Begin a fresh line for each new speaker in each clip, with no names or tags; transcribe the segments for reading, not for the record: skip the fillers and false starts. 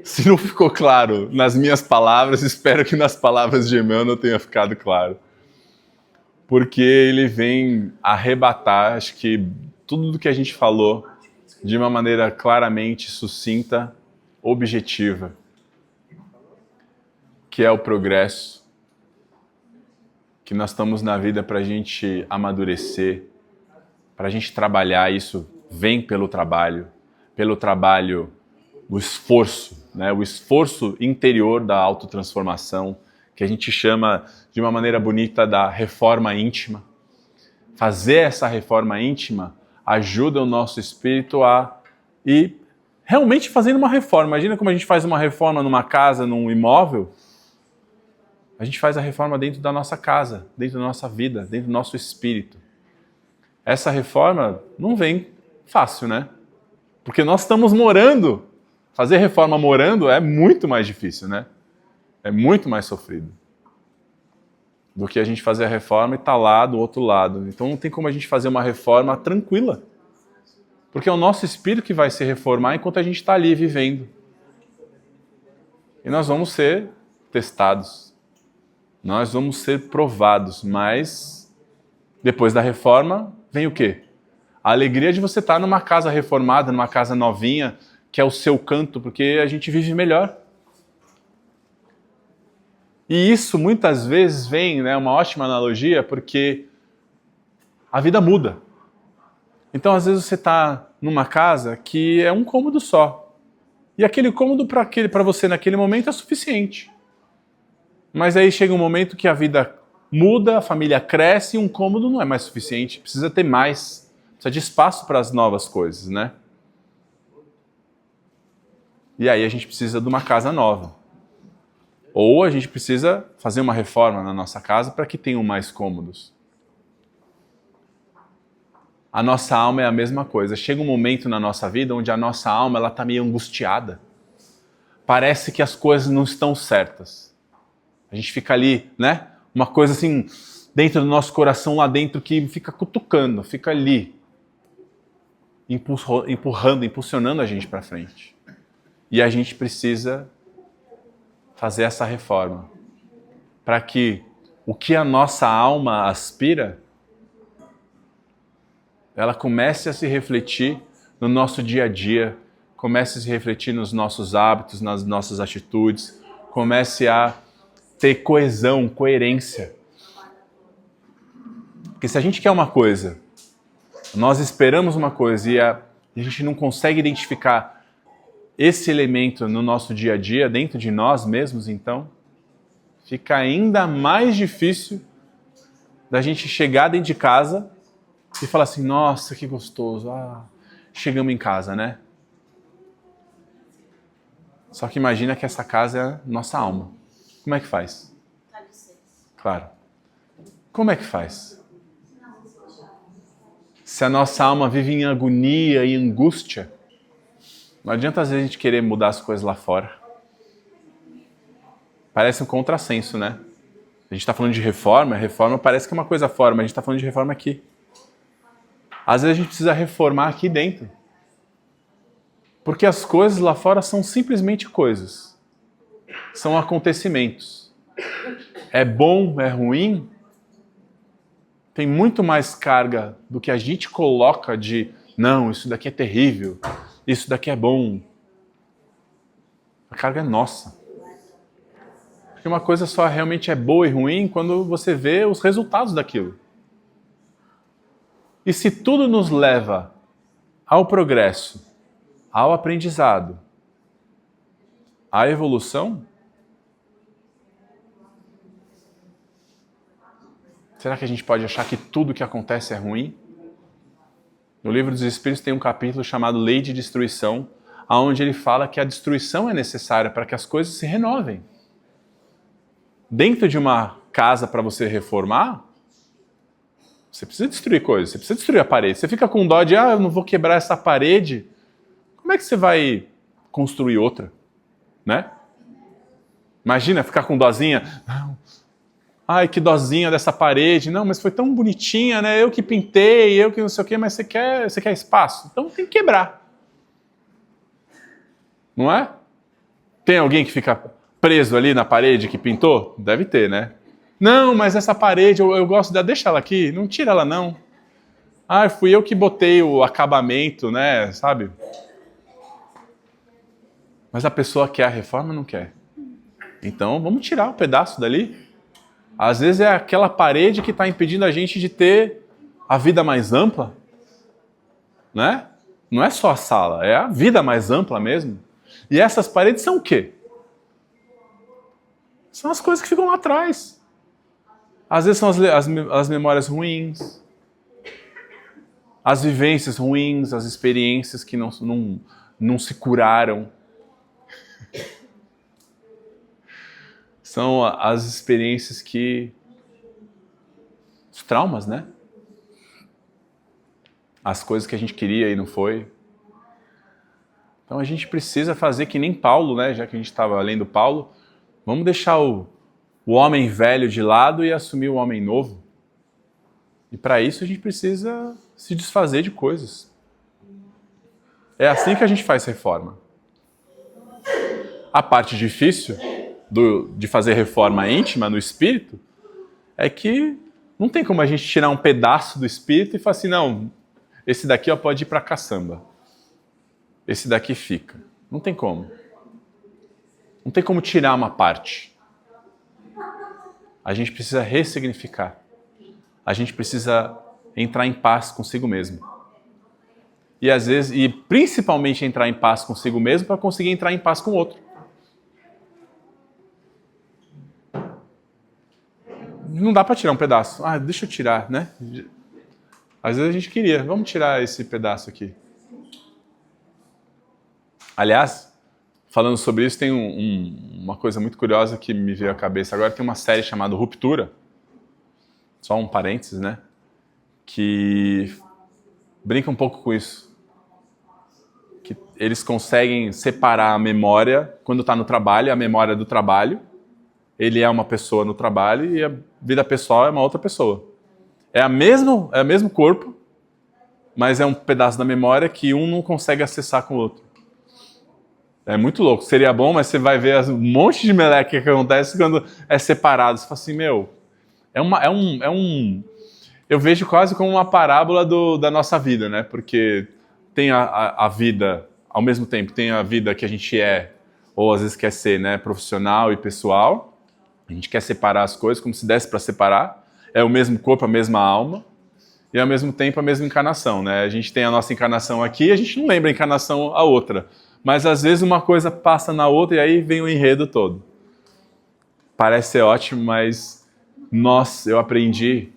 Se não ficou claro nas minhas palavras, espero que nas palavras de Emmanuel tenha ficado claro. Porque ele vem arrebatar, acho que tudo do que a gente falou, de uma maneira claramente sucinta, objetiva, que é o progresso, que nós estamos na vida para a gente amadurecer, para a gente trabalhar. Isso vem pelo trabalho, o esforço, né? O esforço interior da autotransformação, que a gente chama de uma maneira bonita da reforma íntima. Fazer essa reforma íntima ajuda o nosso espírito a ir realmente fazendo uma reforma. Imagina como a gente faz uma reforma numa casa, num imóvel. A gente faz a reforma dentro da nossa casa, dentro da nossa vida, dentro do nosso espírito. Essa reforma não vem fácil, né? Porque nós estamos morando. Fazer reforma morando é muito mais difícil, né? É muito mais sofrido do que a gente fazer a reforma e estar lá do outro lado. Então não tem como a gente fazer uma reforma tranquila. Porque é o nosso espírito que vai se reformar enquanto a gente está ali vivendo. E nós vamos ser testados. Nós vamos ser provados. Mas depois da reforma vem o quê? A alegria de você estar numa casa reformada, numa casa novinha, que é o seu canto, porque a gente vive melhor. E isso muitas vezes vem, né, uma ótima analogia, porque a vida muda. Então às vezes você está numa casa que é um cômodo só. E aquele cômodo para você naquele momento é suficiente. Mas aí chega um momento que a vida muda, a família cresce e um cômodo não é mais suficiente. Precisa ter mais. Precisa de espaço para as novas coisas, né? E aí a gente precisa de uma casa nova. Ou a gente precisa fazer uma reforma na nossa casa para que tenham mais cômodos. A nossa alma é a mesma coisa. Chega um momento na nossa vida onde a nossa alma está meio angustiada. Parece que as coisas não estão certas. A gente fica ali, né? Uma coisa assim, dentro do nosso coração lá dentro que fica cutucando, fica ali. Empurrando, impulsionando a gente para frente. E a gente precisa fazer essa reforma para que o que a nossa alma aspira, ela comece a se refletir no nosso dia a dia, comece a se refletir nos nossos hábitos, nas nossas atitudes, comece a ter coesão, coerência. Porque se a gente quer uma coisa, nós esperamos uma coisa e a gente não consegue identificar esse elemento no nosso dia a dia, dentro de nós mesmos, então, fica ainda mais difícil da gente chegar dentro de casa e falar assim, nossa, que gostoso, chegamos em casa, né? Só que imagina que essa casa é a nossa alma. Como é que faz? Claro. Como é que faz? Se a nossa alma vive em agonia e angústia, não adianta às vezes a gente querer mudar as coisas lá fora. Parece um contrassenso, né? A gente está falando de reforma, reforma parece que é uma coisa fora, mas a gente está falando de reforma aqui. Às vezes a gente precisa reformar aqui dentro. Porque as coisas lá fora são simplesmente coisas. São acontecimentos. É bom, é ruim? Tem muito mais carga do que a gente coloca de não, isso daqui é terrível, isso daqui é bom. A carga é nossa. Porque uma coisa só realmente é boa e ruim quando você vê os resultados daquilo. E se tudo nos leva ao progresso, ao aprendizado, à evolução, será que a gente pode achar que tudo que acontece é ruim? No Livro dos Espíritos tem um capítulo chamado Lei de Destruição, onde ele fala que a destruição é necessária para que as coisas se renovem. Dentro de uma casa para você reformar, você precisa destruir coisas, você precisa destruir a parede. Você fica com dó de, eu não vou quebrar essa parede. Como é que você vai construir outra? Né? Imagina ficar com dozinha. Não. Ai, que dozinha dessa parede. Não, mas foi tão bonitinha, né? Eu que pintei, eu que não sei o quê, mas você quer espaço. Então tem que quebrar. Não é? Tem alguém que fica preso ali na parede que pintou? Deve ter, né? Não, mas essa parede, eu gosto dela, deixa ela aqui, não tira ela não. Ah, fui eu que botei o acabamento, né, sabe? Mas a pessoa quer a reforma ou não quer? Então, vamos tirar o pedaço dali. Às vezes é aquela parede que está impedindo a gente de ter a vida mais ampla, né? Não é só a sala, é a vida mais ampla mesmo. E essas paredes são o quê? São as coisas que ficam lá atrás. Às vezes são as memórias ruins, as vivências ruins, as experiências que não se curaram. São as experiências os traumas, né? As coisas que a gente queria e não foi. Então a gente precisa fazer que nem Paulo, né? Já que a gente estava lendo Paulo, vamos deixar o homem velho de lado e assumir o homem novo. E para isso a gente precisa se desfazer de coisas. É assim que a gente faz reforma. A parte difícil de fazer reforma íntima no espírito é que não tem como a gente tirar um pedaço do espírito e falar assim, não, esse daqui ó, pode ir para caçamba. Esse daqui fica. Não tem como. Não tem como tirar uma parte. A gente precisa ressignificar. A gente precisa entrar em paz consigo mesmo. E às vezes, e principalmente entrar em paz consigo mesmo para conseguir entrar em paz com o outro. Não dá para tirar um pedaço. Ah, deixa eu tirar, né? Às vezes a gente queria, vamos tirar esse pedaço aqui. Aliás, falando sobre isso, tem uma coisa muito curiosa que me veio à cabeça agora. Tem uma série chamada Ruptura, só um parênteses, né? Que brinca um pouco com isso. Que eles conseguem separar a memória, quando está no trabalho, a memória do trabalho. Ele é uma pessoa no trabalho e a vida pessoal é uma outra pessoa. É o mesmo corpo, mas é um pedaço da memória que um não consegue acessar com o outro. É muito louco. Seria bom, mas você vai ver um monte de meleca que acontece quando é separado. Você fala assim, meu, eu vejo quase como uma parábola da nossa vida, né? Porque tem a vida, ao mesmo tempo, tem a vida que a gente é, ou às vezes quer ser, né, profissional e pessoal. A gente quer separar as coisas como se desse para separar. É o mesmo corpo, a mesma alma. E ao mesmo tempo a mesma encarnação, né? A gente tem a nossa encarnação aqui, a gente não lembra a encarnação a outra. Mas às vezes uma coisa passa na outra e aí vem o enredo todo. Parece ser ótimo, mas eu aprendi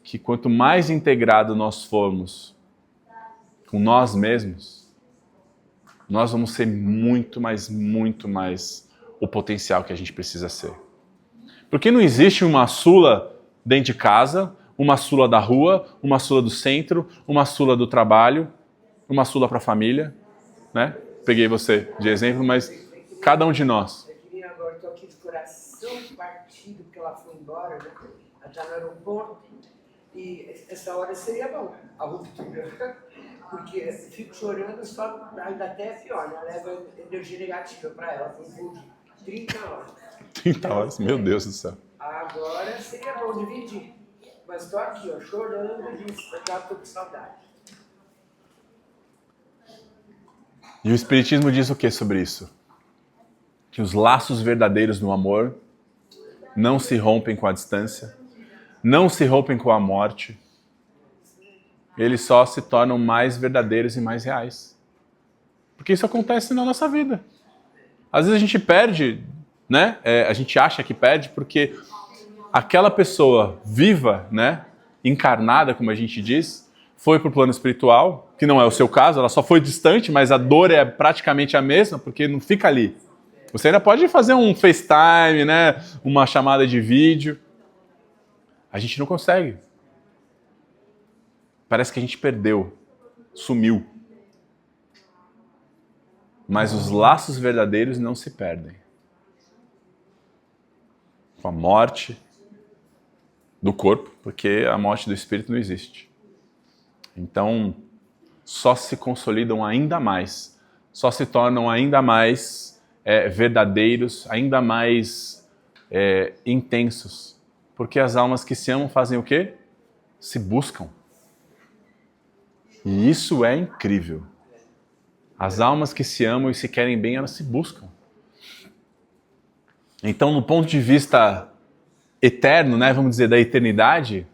que quanto mais integrado nós formos com nós mesmos, nós vamos ser muito mais o potencial que a gente precisa ser. Porque não existe uma sula dentro de casa, uma sula da rua, uma sula do centro, uma sula do trabalho, uma sula para a família, né? Peguei você de exemplo, mas cada um de nós.
Agora estou aqui de coração partido, porque ela foi embora, né? Ela está no aeroporto, e essa hora seria bom, a ruptura, porque eu fico chorando, só ainda até é pior, né? Leva energia negativa para ela, foi por 30 horas.
30 horas, meu Deus do céu.
Agora seria bom dividir, mas estou aqui, ó, chorando disso, já estou com saudade.
E o Espiritismo diz o que sobre isso? Que os laços verdadeiros no amor não se rompem com a distância, não se rompem com a morte, eles só se tornam mais verdadeiros e mais reais. Porque isso acontece na nossa vida. Às vezes a gente perde, né? A gente acha que perde porque aquela pessoa viva, né? Encarnada, como a gente diz, foi para o plano espiritual, que não é o seu caso, ela só foi distante, mas a dor é praticamente a mesma, porque não fica ali. Você ainda pode fazer um FaceTime, né? Uma chamada de vídeo. A gente não consegue. Parece que a gente perdeu, sumiu. Mas os laços verdadeiros não se perdem. Com a morte do corpo, porque a morte do espírito não existe. Então, só se consolidam ainda mais, só se tornam ainda mais verdadeiros, ainda mais intensos. Porque as almas que se amam fazem o quê? Se buscam. E isso é incrível. As almas que se amam e se querem bem, elas se buscam. Então, no ponto de vista eterno, né, vamos dizer, da eternidade,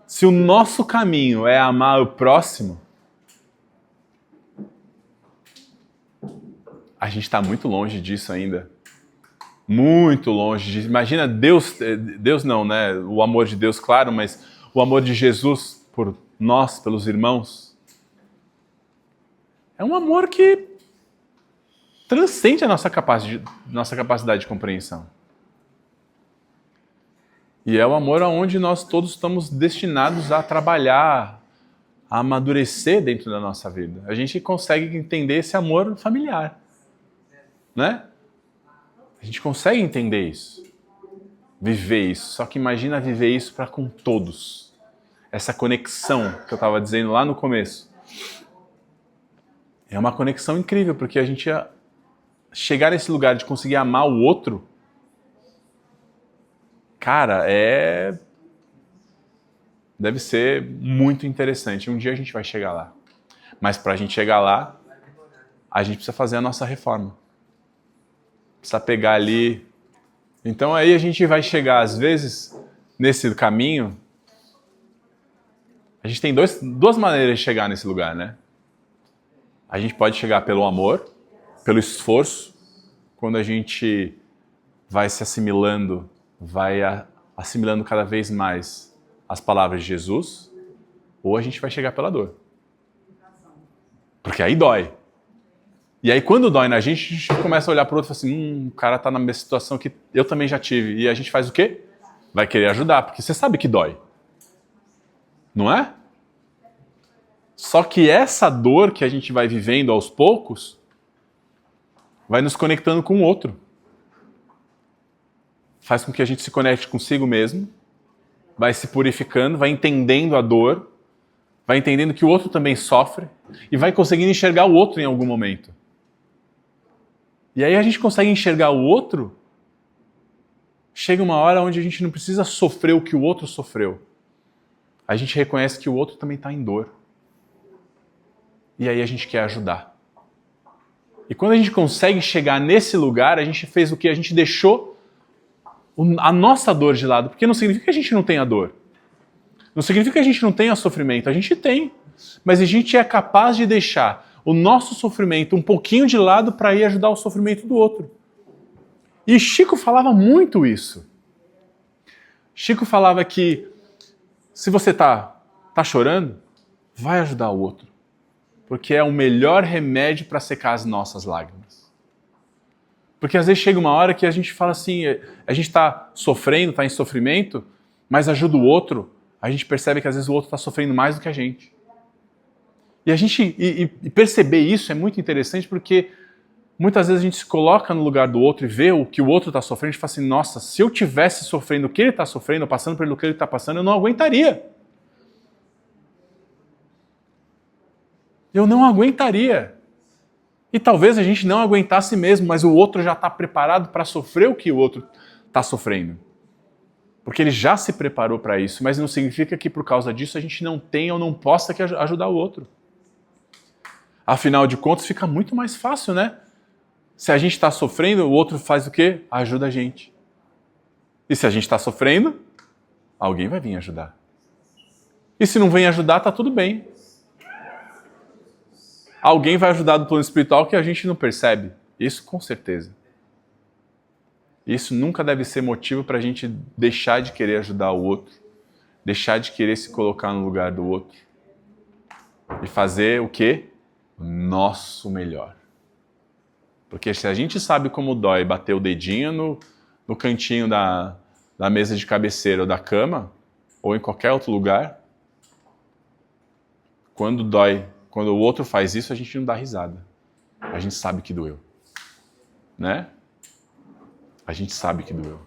se o nosso caminho é amar o próximo, a gente está muito longe disso ainda. Muito longe disso. Imagina Deus não, né? O amor de Deus, claro, mas o amor de Jesus por nós, pelos irmãos. É um amor que transcende a nossa capacidade de compreensão. E é o amor aonde nós todos estamos destinados a trabalhar, a amadurecer dentro da nossa vida. A gente consegue entender esse amor familiar, né? A gente consegue entender isso, viver isso. Só que imagina viver isso para com todos. Essa conexão que eu estava dizendo lá no começo. É uma conexão incrível, porque a gente ia chegar nesse lugar de conseguir amar o outro, cara, deve ser muito interessante. Um dia a gente vai chegar lá. Mas para a gente chegar lá, a gente precisa fazer a nossa reforma. Precisa pegar ali. Então aí a gente vai chegar, às vezes, nesse caminho. A gente tem duas maneiras de chegar nesse lugar, né? A gente pode chegar pelo amor, pelo esforço, quando a gente vai se assimilando, vai assimilando cada vez mais as palavras de Jesus, ou a gente vai chegar pela dor. Porque aí dói. E aí quando dói na gente, a gente começa a olhar para o outro e fala assim, o cara tá na mesma situação que eu também já tive. E a gente faz o quê? Vai querer ajudar, porque você sabe que dói. Não é? Só que essa dor que a gente vai vivendo aos poucos, vai nos conectando com o outro. Faz com que a gente se conecte consigo mesmo, vai se purificando, vai entendendo a dor, vai entendendo que o outro também sofre e vai conseguindo enxergar o outro em algum momento. E aí a gente consegue enxergar o outro, chega uma hora onde a gente não precisa sofrer o que o outro sofreu. A gente reconhece que o outro também está em dor. E aí a gente quer ajudar. E quando a gente consegue chegar nesse lugar, a gente fez o que? A gente deixou a nossa dor de lado. Porque não significa que a gente não tenha dor. Não significa que a gente não tenha sofrimento. A gente tem. Mas a gente é capaz de deixar o nosso sofrimento um pouquinho de lado para ir ajudar o sofrimento do outro. E Chico falava muito isso. Chico falava que se você tá chorando, vai ajudar o outro. Porque é o melhor remédio para secar as nossas lágrimas. Porque às vezes chega uma hora que a gente fala assim, a gente está sofrendo, está em sofrimento, mas ajuda o outro, a gente percebe que às vezes o outro está sofrendo mais do que a gente. E perceber isso é muito interessante porque muitas vezes a gente se coloca no lugar do outro e vê o que o outro está sofrendo e fala assim, nossa, se eu tivesse sofrendo o que ele está sofrendo, passando pelo que ele está passando, eu não aguentaria. Eu não aguentaria. E talvez a gente não aguentasse mesmo, mas o outro já está preparado para sofrer o que o outro está sofrendo. Porque ele já se preparou para isso, mas não significa que por causa disso a gente não tenha ou não possa ajudar o outro. Afinal de contas, fica muito mais fácil, né? Se a gente está sofrendo, o outro faz o quê? Ajuda a gente. E se a gente está sofrendo, alguém vai vir ajudar. E se não vem ajudar, tá tudo bem. Alguém vai ajudar do plano espiritual que a gente não percebe. Isso com certeza. Isso nunca deve ser motivo para a gente deixar de querer ajudar o outro, deixar de querer se colocar no lugar do outro e fazer o quê? O nosso melhor. Porque se a gente sabe como dói bater o dedinho no cantinho da mesa de cabeceira ou da cama, ou em qualquer outro lugar, quando dói, quando o outro faz isso, a gente não dá risada. A gente sabe que doeu. Né? A gente sabe que doeu.